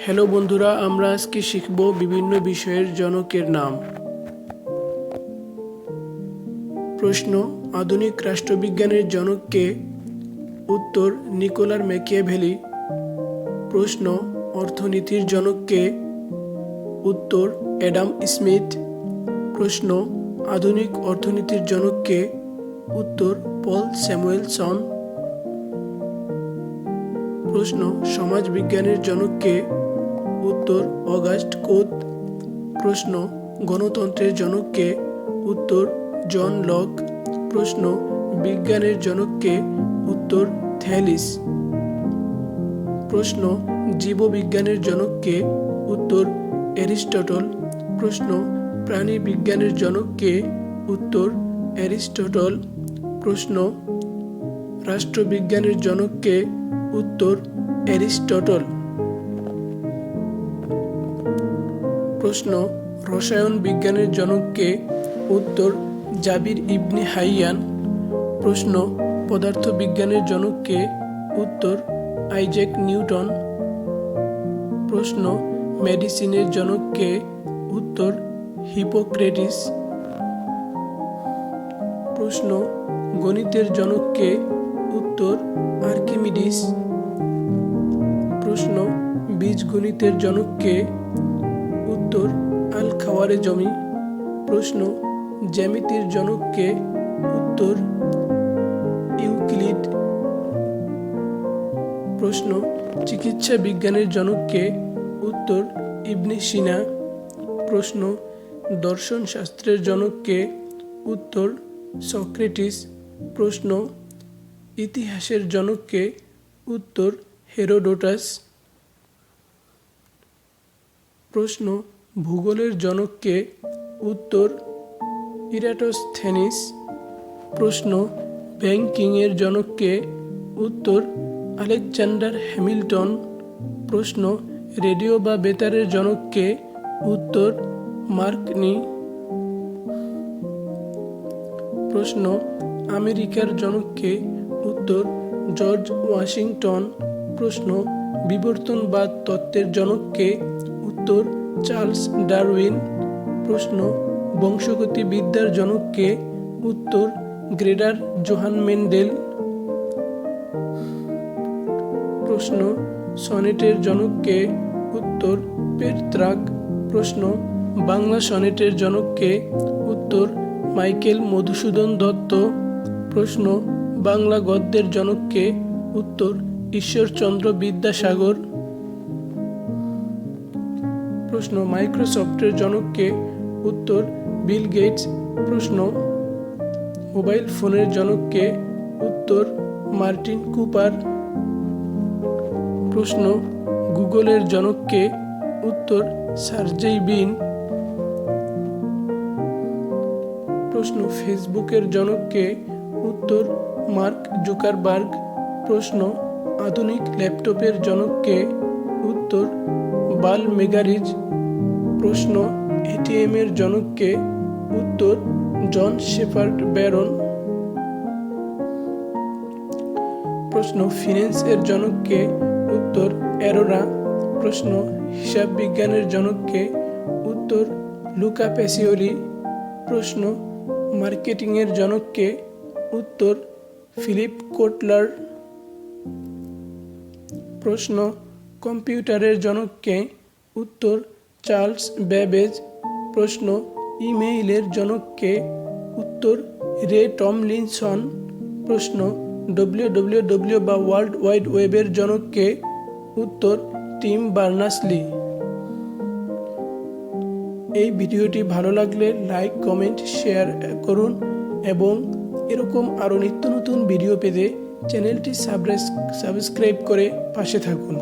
Hello বন্ধুরা, আমরা আজকে শিখব বিভিন্ন বিষয়ের জনকের নাম। প্রশ্ন: আধুনিক রাষ্ট্রবিজ্ঞানের জনক কে? উত্তর: নিকোলার ম্যাকিয়াভেলি। প্রশ্ন: অর্থনীতির জনক কে? উত্তর: অ্যাডাম স্মিথ। প্রশ্ন: আধুনিক অর্থনীতির জনক কে? উত্তর: পল স্যামুয়েলসন। প্রশ্ন: সমাজ বিজ্ঞানের জনক কে? উত্তর: অগাস্ট কোত। প্রশ্ন: গণতন্ত্রের জনক কে? উত্তর: জন লক। প্রশ্ন: বিজ্ঞানের জনক কে? উত্তর: থ্যালিস। প্রশ্ন: জীববিজ্ঞানের জনক কে? উত্তর: অ্যারিস্টটল। প্রশ্ন: প্রাণী বিজ্ঞানের জনক কে? উত্তর: অ্যারিস্টটল। প্রশ্ন: রাষ্ট্রবিজ্ঞানের জনক কে? উত্তর: অ্যারিস্টটল। প্রশ্ন: রসায়ন বিজ্ঞানের জনক কে? উত্তর: জাবির ইবনে হাইয়ান। প্রশ্ন: পদার্থবিজ্ঞানের জনক কে? উত্তর: আইজ্যাক নিউটন। প্রশ্ন: মেডিসিনের জনক কে? উত্তর: হিপোক্রেটিস। প্রশ্ন: গণিতের জনক কে? উত্তর: আর্কিমিডিস। প্রশ্ন: বীজগণিতের জনক কে? উত্তর: আল-খাওয়ারিজমি। প্রশ্ন: জ্যামিতির জনক কে? উত্তর: ইউক্লিড। প্রশ্ন: চিকিৎসা বিজ্ঞানের জনক কে? উত্তর: ইবনে সিনা। প্রশ্ন: দর্শন শাস্ত্রের জনক কে? উত্তর: সক্রেটিস। প্রশ্ন: ইতিহাসের জনক কে? উত্তর: হেরোডোটাস। প্রশ্ন: ভূগোলের জনক কে? উত্তর: ইরাটোস্থেনিস। প্রশ্ন: ব্যাংকিংয়ের জনক কে? উত্তর: আলেকজান্ডার হ্যামিল্টন। প্রশ্ন: রেডিও বা বেতারের জনক কে? উত্তর: মার্কনি। প্রশ্ন: আমেরিকার জনক কে? উত্তর: জর্জ ওয়াশিংটন। প্রশ্ন: বিবর্তনবাদ তত্ত্বের জনক কে? উত্তর: চার্লস ডারউইন। প্রশ্ন: বংশগতিবিদ্যার জনক কে? উত্তর: গ্রেগার জোহান মেন্ডেল। প্রশ্ন: সনেটের জনক কে? উত্তর: পেট্রার্ক। প্রশ্ন: বাংলা সনেটের জনক কে? উত্তর: মাইকেল মধুসূদন দত্ত। প্রশ্ন: বাংলা গদ্যের জনক কে? উত্তর: ঈশ্বরচন্দ্র বিদ্যাসাগর। প্রশ্ন: মাইক্রোসফটের জনক কে? উত্তর: বিল গেটস। প্রশ্ন: মোবাইল ফোনের জনক কে? উত্তর: মার্টিন কুপার। প্রশ্ন: গুগলের জনক কে? উত্তর: সার্জেই ব্রিন। প্রশ্ন: ফেসবুকের জনক কে? উত্তর: মার্ক জুকারবার্গ। প্রশ্ন: আধুনিক ল্যাপটপের জনক কে? উত্তর: বাল মেগারিজ। প্রশ্ন: এটিএম এর জনক কে? উত্তর: জন শেপার্ড ব্যারন। প্রশ্ন: ফিন্যান্স এর জনক কে? উত্তর: অ্যারোরা। প্রশ্ন: হিসাব বিজ্ঞানের জনক কে? উত্তর: লুকা প্যাসিওলি। প্রশ্ন: মার্কেটিং এর জনক কে? উত্তর: ফিলিপ কোটলার। প্রশ্ন: কম্পিউটারের জনক কে? উত্তর: চার্লস ব্যাবেজ। প্রশ্ন: ইমেইলের জনক কে? উত্তর: রে টমলিনসন। প্রশ্ন: www বা ওয়ার্ল্ড ওয়াইড ওয়েবের জনক কে? উত্তর: টিম বার্নার্স-লি। এই ভিডিওটি ভালো লাগলে লাইক, কমেন্ট, শেয়ার করুন এবং এরকম আরও নিত্য নতুন ভিডিও পেতে চ্যানেলটি সাবস্ক্রাইব করে পাশে থাকুন।